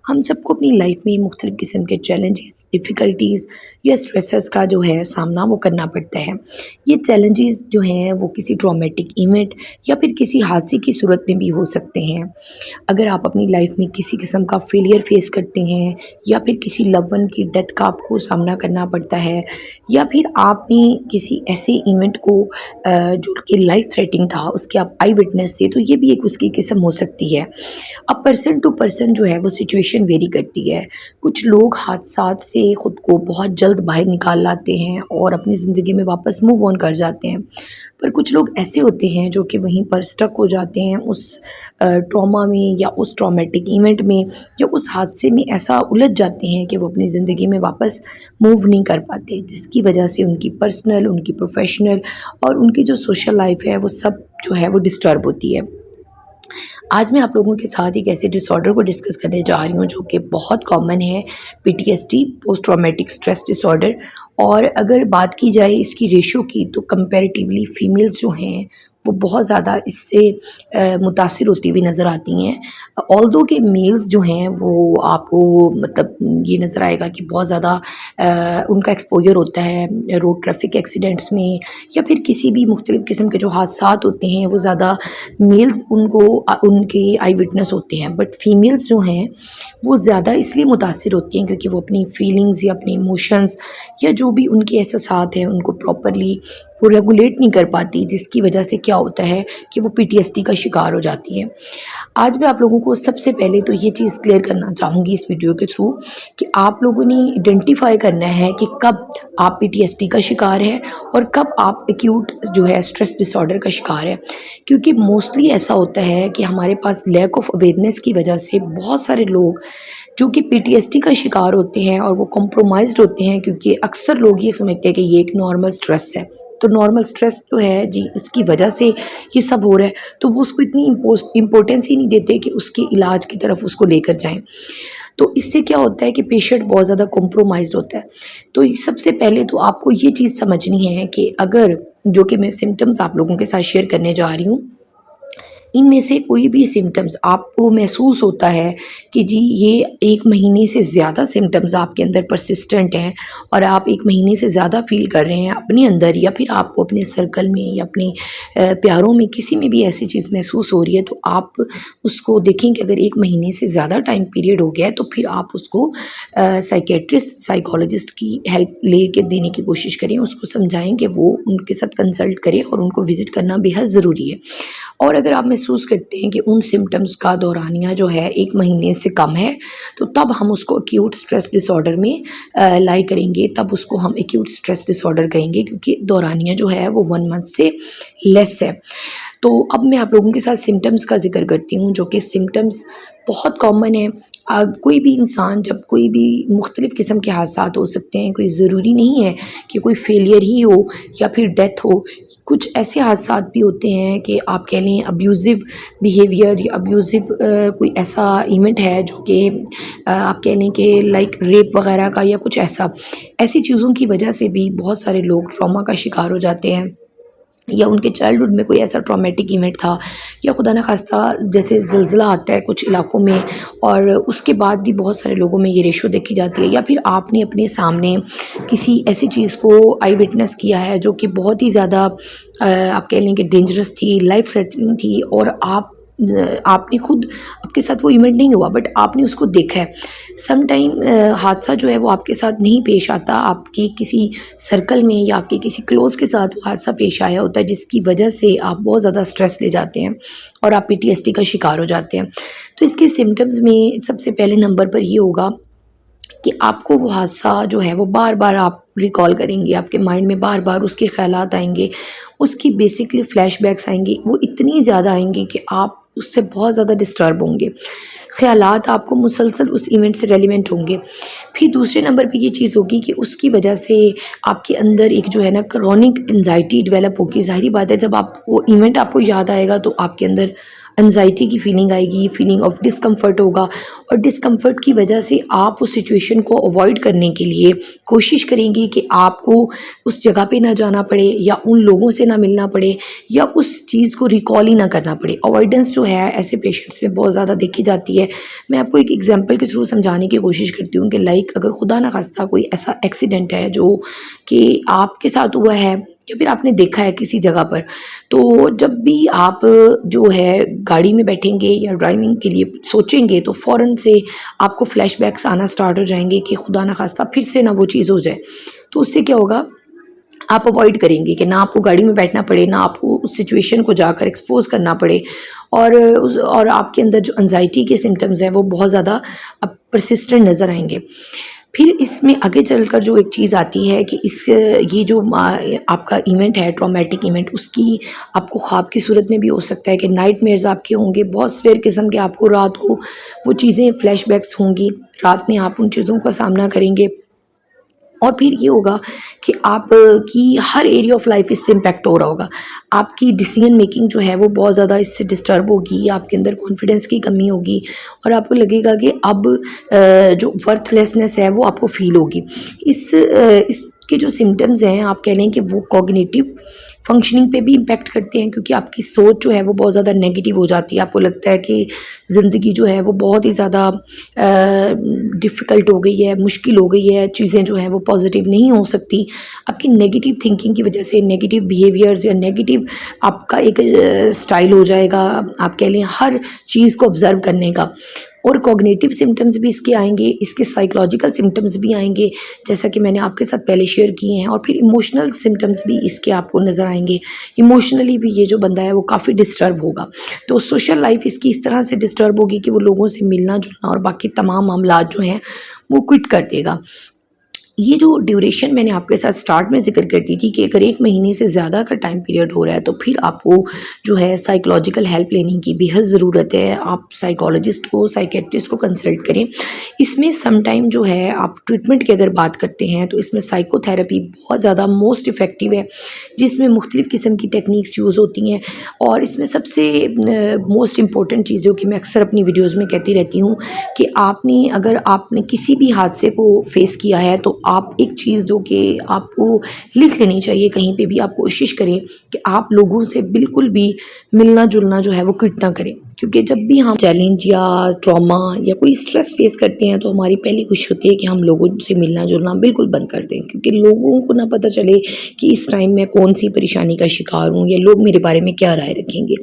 हम सबको अपनी लाइफ में मुख्तलिफ़ किस्म के चैलेंजेस, डिफ़िकल्टीज़ या स्ट्रेसेस का जो है सामना वो करना पड़ता है। ये चैलेंजेस जो हैं वो किसी ट्रॉमेटिक इवेंट या फिर किसी हादसे की सूरत में भी हो सकते हैं। अगर आप अपनी लाइफ में किसी किस्म का फेलियर फेस करते हैं या फिर किसी लव वन की डेथ का आपको सामना करना पड़ता है या फिर आपने किसी ऐसे इवेंट को जो कि लाइफ थ्रेटनिंग था उसके आप आई विटनेस थे, तो ये भी एक उसकी किस्म हो सकती है। अब पर्सन टू पर्सन जो है वो सिचुएशन वेरी करती है। कुछ लोग हादसात से ख़ुद को बहुत जल्द बाहर निकाल लाते हैं और अपनी ज़िंदगी में वापस मूव ऑन कर जाते हैं। पर कुछ लोग ऐसे होते हैं जो कि वहीं पर स्टक हो जाते हैं उस ट्रॉमा में या उस ट्रॉमेटिक इवेंट में या उस हादसे में ऐसा उलझ जाते हैं कि वो अपनी ज़िंदगी में वापस मूव नहीं कर पाते, जिसकी वजह से उनकी पर्सनल, उनकी प्रोफ़ेशनल और उनकी जो सोशल लाइफ़ है वो सब जो है वो डिस्टर्ब होती है। आज मैं आप लोगों के साथ एक ऐसे डिसऑर्डर को डिस्कस करने जा रही हूँ जो कि बहुत कॉमन है, PTSD, post traumatic stress disorder. और अगर बात की जाए इसकी रेशो की तो कंपैरेटिवली फ़ीमेल्स जो हैं वो बहुत ज़्यादा इससे मुतासिर होती हुई नज़र आती हैं। ऑल्दो कि मेल्स जो हैं वो आपको मतलब ये नज़र आएगा कि बहुत ज़्यादा उनका एक्सपोज़र होता है रोड ट्रैफ़िक एक्सीडेंट्स में या फिर किसी भी मुख्तलिफ़ किस्म के जो हादसात होते हैं वो ज़्यादा मेल्स उनको उनके आई विटनेस होते हैं। बट फीमेल्स जो हैं वो ज़्यादा इसलिए मुतासिर होती हैं क्योंकि वो अपनी फीलिंग्स या अपने इमोशंस या जो भी उनके एहसासात हैं उनको प्रॉपरली वो रेगुलेट नहीं कर पाती, जिसकी वजह से क्या होता है कि वो पीटीएसडी का शिकार हो जाती है। आज मैं आप लोगों को सबसे पहले तो ये चीज़ क्लियर करना चाहूँगी इस वीडियो के थ्रू कि आप लोगों ने आइडेंटिफ़ाई करना है कि कब आप पीटीएसडी का शिकार हैं और कब आप एक्यूट जो है स्ट्रेस डिसऑर्डर का शिकार हैं। क्योंकि मोस्टली ऐसा होता है कि हमारे पास लैक ऑफ अवेयरनेस की वजह से बहुत सारे लोग जो कि पीटीएसडी का शिकार होते हैं और वो कॉम्प्रोमाइज़्ड होते हैं, क्योंकि अक्सर लोग ये समझते हैं कि ये एक नॉर्मल स्ट्रेस है। तो नॉर्मल स्ट्रेस जो है जी, इसकी वजह से ये सब हो रहा है, तो वो उसको इतनी इम्पोर्टेंस ही नहीं देते कि उसके इलाज की तरफ उसको लेकर जाएँ। तो इससे क्या होता है कि पेशेंट बहुत ज़्यादा कॉम्प्रोमाइज़्ड होता है। तो सबसे पहले तो आपको ये चीज़ समझनी है कि अगर जो कि मैं सिम्पटम्स आप लोगों के साथ शेयर करने जा रही हूँ, इनमें से कोई भी सिम्पटम्स आपको महसूस होता है कि जी ये 1 महीने से ज़्यादा सिम्पटम्स आपके अंदर परसिस्टेंट हैं और आप 1 महीने से ज़्यादा फ़ील कर रहे हैं अपने अंदर या फिर आपको अपने सर्कल में या अपने प्यारों में किसी में भी ऐसी चीज़ महसूस हो रही है, तो आप उसको देखें कि अगर 1 महीने से ज़्यादा टाइम पीरियड हो गया है तो फिर आप उसको साइकियाट्रिस्ट, साइकोलॉजिस्ट की हेल्प लेके देने की कोशिश करें। उसको समझाएँ कि वो उनके साथ कंसल्ट करें और उनको विज़िट करना बेहद ज़रूरी है। और अगर आप महसूस करते हैं कि उन सिम्पटम्स का दौरानिया जो है 1 महीने से कम है, तो तब हम उसको एक्यूट स्ट्रेस डिसऑर्डर में लाई करेंगे, तब उसको हम एक्यूट स्ट्रेस डिसऑर्डर कहेंगे, क्योंकि दौरानिया जो है वो 1 मंथ से लेस है। तो अब मैं आप लोगों के साथ सिम्पटम्स का ज़िक्र करती हूँ, जो कि सिम्पटम्स बहुत कॉमन है। कोई भी इंसान जब कोई भी मुख्तलिफ़ किस्म के हादसात हो सकते हैं, कोई ज़रूरी नहीं है कि कोई फेलियर ही हो या फिर डेथ हो। कुछ ऐसे हादसात भी होते हैं कि आप कह लें अब्यूज़िव बिहेवियर या अब्यूज़िव कोई ऐसा इवेंट है जो कि आप कह लें कि लाइक रेप वग़ैरह का या कुछ ऐसा। ऐसी चीज़ों की वजह से भी बहुत सारे लोग ट्रॉमा का शिकार हो जाते हैं, या उनके चाइल्डहुड में कोई ऐसा ट्रॉमेटिक इवेंट था, या खुदा न ख़ास्ता जैसे ज़िलज़िला आता है कुछ इलाकों में और उसके बाद भी बहुत सारे लोगों में ये रेशो देखी जाती है, या फिर आपने अपने सामने किसी ऐसी चीज़ को आई विटनेस किया है जो कि बहुत ही ज़्यादा आप कह लें कि डेंजरस थी, लाइफ थ्रेटनिंग थी, और आपने खुद आपके साथ वो इवेंट नहीं हुआ बट आपने उसको देखा है। सम टाइम हादसा जो है वो आपके साथ नहीं पेश आता, आपकी किसी सर्कल में या आपके किसी क्लोज़ के साथ वो हादसा पेश आया होता है, जिसकी वजह से आप बहुत ज़्यादा स्ट्रेस ले जाते हैं और आप पीटीएसडी का शिकार हो जाते हैं। तो इसके सिम्पटम्स में सबसे पहले नंबर पर ये होगा कि आपको वो हादसा जो है वो बार-बार आप रिकॉल करेंगे, आपके माइंड में बार-बार उसके ख़यालात आएँगे, उसकी बेसिकली फ्लैशबैक्स आएँगी, वो इतनी ज़्यादा आएँगी कि आप उससे बहुत ज़्यादा डिस्टर्ब होंगे। ख़यालात आपको मुसलसल उस इवेंट से रेलेवेंट होंगे। फिर दूसरे नंबर पे ये चीज़ होगी कि उसकी वजह से आपके अंदर एक जो है ना क्रोनिक एंग्ज़ायटी डेवलप होगी। ज़ाहिर-सी बात है, जब आप वो इवेंट आपको याद आएगा तो आपके अंदर एंजाइटी की फीलिंग आएगी, फीलिंग ऑफ डिस्कम्फर्ट होगा और डिस्कम्फर्ट की वजह से आप उस सिचुएशन को अवॉइड करने के लिए कोशिश करेंगे कि आपको उस जगह पे ना जाना पड़े या उन लोगों से ना मिलना पड़े या उस चीज़ को रिकॉल ही ना करना पड़े। अवॉइडेंस जो है ऐसे पेशेंट्स में बहुत ज़्यादा देखी जाती है। मैं आपको एक एग्जांपल के थ्रू समझाने की कोशिश करती हूँ कि लाइक अगर खुदा ना खास्ता कोई ऐसा एक्सीडेंट है जो कि आपके साथ हुआ है या फिर आपने देखा है किसी जगह पर, तो जब भी आप जो है गाड़ी में बैठेंगे या ड्राइविंग के लिए सोचेंगे तो फ़ौरन से आपको फ्लैशबैक्स आना स्टार्ट हो जाएंगे कि खुदा ना खास्ता फिर से ना वो चीज़ हो जाए। तो उससे क्या होगा, आप अवॉइड करेंगे कि ना आपको गाड़ी में बैठना पड़े, ना आपको उस सिचुएशन को जाकर एक्सपोज़ करना पड़े और आपके अंदर जो एंग्ज़ायटी के सिम्पटम्स हैं वो बहुत ज़्यादा अब परसिस्टेंट नज़र आएँगे। फिर इसमें आगे चलकर जो एक चीज़ आती है कि ये जो आपका इवेंट है ट्रॉमेटिक इवेंट, उसकी आपको ख्वाब की सूरत में भी हो सकता है कि नाइटमेयर्स आपके होंगे, बहुत सवेर किस्म के आपको रात को वो चीज़ें फ्लैशबैक्स होंगी, रात में आप उन चीज़ों का सामना करेंगे। और फिर ये होगा कि आप की हर एरिया ऑफ लाइफ इससे इम्पैक्ट हो रहा होगा। आपकी डिसीजन मेकिंग जो है वो बहुत ज़्यादा इससे डिस्टर्ब होगी, आपके अंदर कॉन्फिडेंस की कमी होगी और आपको लगेगा कि अब जो वर्थलेसनेस है वो आपको फ़ील होगी। इसके जो सिम्पटम्स हैं आप कह लें कि वो कॉग्निटिव फंक्शनिंग पे भी इम्पैक्ट करते हैं, क्योंकि आपकी सोच जो है वो बहुत ज़्यादा नेगेटिव हो जाती है। आपको लगता है कि ज़िंदगी जो है वो बहुत ही ज़्यादा डिफ़िकल्ट हो गई है, मुश्किल हो गई है, चीज़ें जो हैं वो पॉजिटिव नहीं हो सकती। आपकी नेगेटिव थिंकिंग की वजह से नेगेटिव बिहेवियर्स या नेगेटिव आपका एक स्टाइल हो जाएगा, आप कह लें हर चीज़ को ऑब्ज़र्व करने का। और कॉग्निटिव सिम्पटम्स भी इसके आएंगे, इसके साइकोलॉजिकल सिम्पटम्स भी आएंगे जैसा कि मैंने आपके साथ पहले शेयर किए हैं, और फिर इमोशनल सिम्पटम्स भी इसके आपको नज़र आएंगे। इमोशनली भी ये जो बंदा है वो काफ़ी डिस्टर्ब होगा। तो सोशल लाइफ इसकी इस तरह से डिस्टर्ब होगी कि वो लोगों से मिलना जुलना और बाकी तमाम मामलात जो हैं वो क्विट कर देगा। ये जो ड्यूरेशन मैंने आपके साथ स्टार्ट में ज़िक्र कर दी थी कि अगर 1 महीने से ज़्यादा का टाइम पीरियड हो रहा है तो फिर आपको जो है साइकोलॉजिकल हेल्प लेने की बेहद ज़रूरत है। आप साइकोलॉजिस्ट को, साइकियाट्रिस्ट को कंसल्ट करें। इसमें सम टाइम जो है आप ट्रीटमेंट की अगर बात करते हैं तो इसमें साइकोथेरेपी बहुत ज़्यादा मोस्ट इफ़ेक्टिव है, जिसमें मुख्तलिफ़ किस्म की टेक्निक्स यूज़ होती हैं। और इसमें सबसे मोस्ट इम्पॉर्टेंट चीज़ जो कि मैं अक्सर अपनी वीडियोज़ में कहती रहती हूँ कि अगर आपने किसी भी हादसे को फेस किया है तो आप एक चीज़ जो कि आपको लिख लेनी चाहिए कहीं पे भी, आप कोशिश करें कि आप लोगों से बिल्कुल भी मिलना जुलना जो है वो क्विट ना करें। क्योंकि जब भी हम चैलेंज या ट्रॉमा या कोई स्ट्रेस फेस करते हैं तो हमारी पहली कोशिश होती है कि हम लोगों से मिलना जुलना बिल्कुल बंद कर दें, क्योंकि लोगों को ना पता चले कि इस टाइम मैं कौन सी परेशानी का शिकार हूँ या लोग मेरे बारे में क्या राय रखेंगे।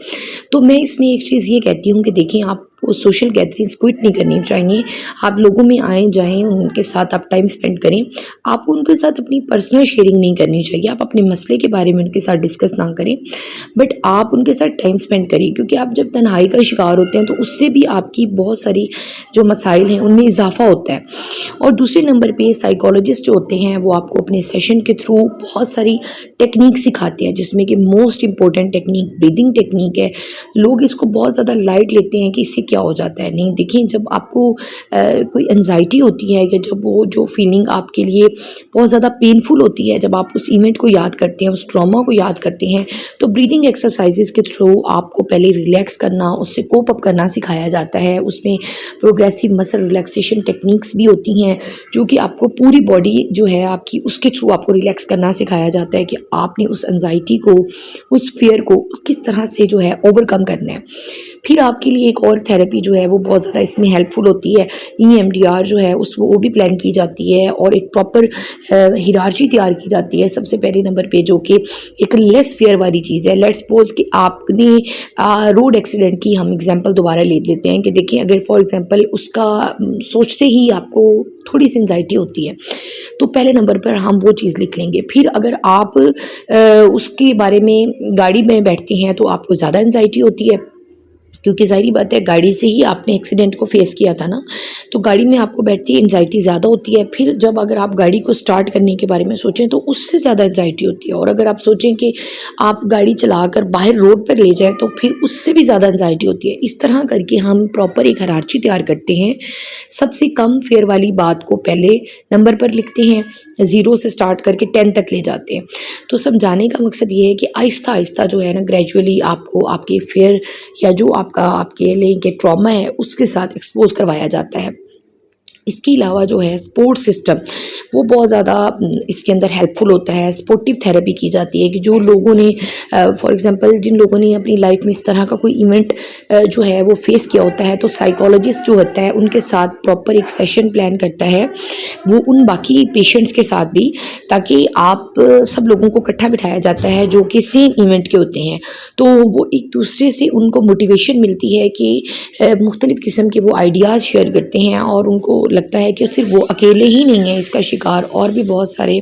तो मैं इसमें एक चीज़ ये कहती हूँ कि देखिए, आपको सोशल गैदरिंग्स क्विट नहीं करनी चाहिए। आप लोगों में आएँ जाएँ, उनके साथ आप टाइम स्पेंड करें। आपको उनके साथ अपनी पर्सनल शेयरिंग नहीं करनी चाहिए। आप अपने मसले के बारे में उनके साथ डिस्कस ना करें, बट आप उनके साथ टाइम स्पेंड करें, क्योंकि आप जब तन्हाई का शिकार होते हैं तो उससे भी आपकी बहुत सारी जो मसाइल हैं उनमें इजाफा होता है। और दूसरे नंबर पे साइकोलॉजिस्ट जो होते हैं वो आपको अपने सेशन के थ्रू बहुत सारी टेक्निक सिखाते हैं, जिसमें कि most important technique breathing technique है। लोग इसको बहुत ज़्यादा लाइट लेते हैं कि इससे क्या हो जाता है। नहीं, देखिए, जब आपको कोई एंजाइटी होती है या जब वो जो फीलिंग आपके लिए बहुत ज़्यादा पेनफुल होती है, जब आप उस इवेंट को याद करते हैं, उस ट्रॉमा को याद करते हैं, तो ब्रीदिंग एक्सरसाइजेस के थ्रू आपको पहले रिलैक्स करना, उससे कोप अप करना सिखाया जाता है। उसमें प्रोग्रेसिव मसल रिलैक्सेशन टेक्निक्स भी होती हैं जो कि आपको पूरी बॉडी जो है आपकी, उसके थ्रू आपको रिलैक्स करना सिखाया जाता है कि आपने उस एंजाइटी को, उस फियर को किस तरह से जो है ओवरकम करना है। फिर आपके लिए एक और थेरेपी जो है वो बहुत ज़्यादा इसमें हेल्पफुल होती है। EMDR जो है वो भी प्लान की जाती है और एक प्रॉपर हिरार्ची तैयार की जाती है। सबसे पहले नंबर पे जो कि एक लेस फियर वाली चीज़ है। लेट्स सपोज कि आपने रोड एक्सीडेंट की हम एग्जांपल दोबारा ले लेते हैं कि देखिए, अगर फॉर एग्जांपल उसका सोचते ही आपको थोड़ी सी एंजाइटी होती है तो पहले नंबर पर हम वो चीज़ लिख लेंगे। फिर अगर आप उसके बारे में गाड़ी में बैठते हैं तो आपको ज़्यादा एंजाइटी होती है, क्योंकि ज़ाहिर बात है गाड़ी से ही आपने एक्सीडेंट को फेस किया था ना, तो गाड़ी में आपको बैठती है एंजाइटी ज़्यादा होती है। फिर जब अगर आप गाड़ी को स्टार्ट करने के बारे में सोचें तो उससे ज़्यादा एंजाइटी होती है, और अगर आप सोचें कि आप गाड़ी चलाकर बाहर रोड पर ले जाएं तो फिर उससे भी ज़्यादा एंजाइटी होती है। इस तरह करके हम प्रॉपर एक हायरार्की तैयार करते हैं। सबसे कम फेयर वाली बात को पहले नंबर पर लिखते हैं, ज़ीरो से स्टार्ट करके 10 तक ले जाते हैं। तो समझाने का मकसद ये है कि आहिस्ता-आहिस्ता जो है ना ग्रेजुअली आपको आपके फ़ियर या जो आपका आपके लिए के ट्रॉमा है उसके साथ एक्सपोज़ करवाया जाता है। इसके अलावा जो है सपोर्ट सिस्टम वो बहुत ज़्यादा इसके अंदर हेल्पफुल होता है। सपोर्टिव थेरेपी की जाती है कि जो लोगों ने फॉर एग्ज़ाम्पल जिन लोगों ने अपनी लाइफ में इस तरह का कोई इवेंट जो है वो फेस किया होता है, तो साइकोलॉजिस्ट जो होता है उनके साथ प्रॉपर एक सेशन प्लान करता है, वो उन बाकी पेशेंट्स के साथ भी, ताकि आप सब लोगों को इकट्ठा बिठाया जाता है जो कि सेम इवेंट के होते हैं। तो वो एक दूसरे से उनको मोटिवेशन मिलती है कि मुख्तलिफ़ किस्म के वो आइडियाज़ शेयर करते हैं और उनको लगता है कि सिर्फ वो अकेले ही नहीं हैं इसका शिकार, और भी बहुत सारे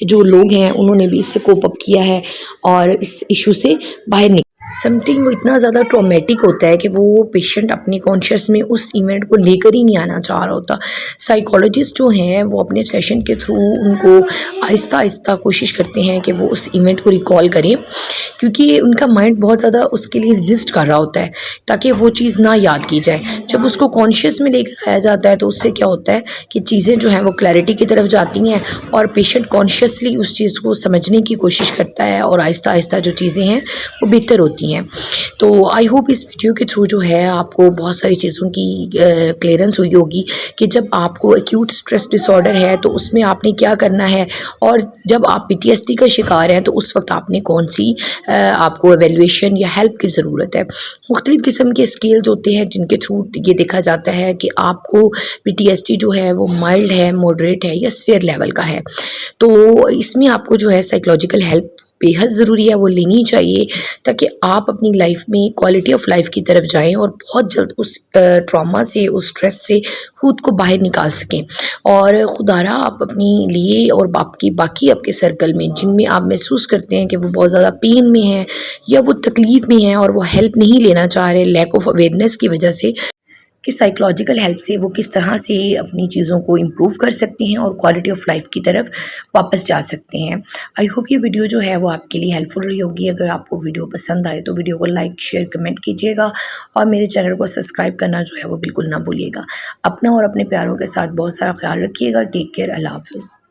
जो लोग हैं उन्होंने भी इससे कोप अप किया है और इस इशू से बाहर निकल समथिंग वो इतना ज़्यादा ट्रॉमेटिक होता है कि वो पेशेंट अपने कॉन्शियस में उस इवेंट को लेकर ही नहीं आना चाह रहा होता। साइकोलॉजिस्ट जो हैं वो अपने सेशन के थ्रू उनको आहिस्ता आहिस्ता कोशिश करते हैं कि वो उस इवेंट को रिकॉल करें, क्योंकि उनका माइंड बहुत ज़्यादा उसके लिए रजिस्ट कर रहा होता है ताकि वो चीज़ ना याद की जाए। जब उसको कॉन्शियस में लेकर आया जाता है तो उससे क्या होता है कि चीज़ें जो हैं वो क्लैरिटी की तरफ जाती हैं और पेशेंट कॉन्शियसली उस चीज़ को समझने की कोशिश करता है और आहिस्ता आहिस्ता जो चीज़ें हैं वो बेहतर होती हैं। तो आई होप इस वीडियो के थ्रू जो है आपको बहुत सारी चीज़ों की क्लियरेंस हुई होगी कि जब आपको एक्यूट स्ट्रेस डिसऑर्डर है तो उसमें आपने क्या करना है, और जब आप पीटीएसडी का शिकार हैं तो उस वक्त आपने कौन सी आपको एवेल्युएशन या हेल्प की ज़रूरत है। मुख्तलिफ़ किस्म के स्केल्स होते हैं जिनके थ्रू ये देखा जाता है कि आपको पीटीएसडी जो है वो माइल्ड है, मॉडरेट है या सीवियर लेवल का है। तो इसमें आपको जो है साइकोलॉजिकल हेल्प बेहद ज़रूरी है, वो लेनी चाहिए ताकि आप अपनी लाइफ में क्वालिटी ऑफ लाइफ की तरफ जाएं और बहुत जल्द उस ट्रॉमा से, उस स्ट्रेस से खुद को बाहर निकाल सकें। और खुदारा आप अपनी लिए और आपकी बाकी आपके सर्कल में जिनमें आप महसूस करते हैं कि वो बहुत ज़्यादा पेन में हैं या वो तकलीफ़ में हैं और वो हेल्प नहीं लेना चाह रहे लैक ऑफ अवेयरनेस की वजह से, कि साइकोलॉजिकल हेल्प से वो किस तरह से अपनी चीज़ों को इम्प्रूव कर सकते हैं और क्वालिटी ऑफ लाइफ की तरफ वापस जा सकते हैं। आई होप ये वीडियो जो है वो आपके लिए हेल्पफुल रही होगी। अगर आपको वीडियो पसंद आए तो वीडियो को लाइक, शेयर, कमेंट कीजिएगा और मेरे चैनल को सब्सक्राइब करना जो है वो बिल्कुल ना भूलिएगा। अपना और अपने प्यारों के साथ बहुत सारा ख्याल रखिएगा। Take care. अल्लाह हाफिज़।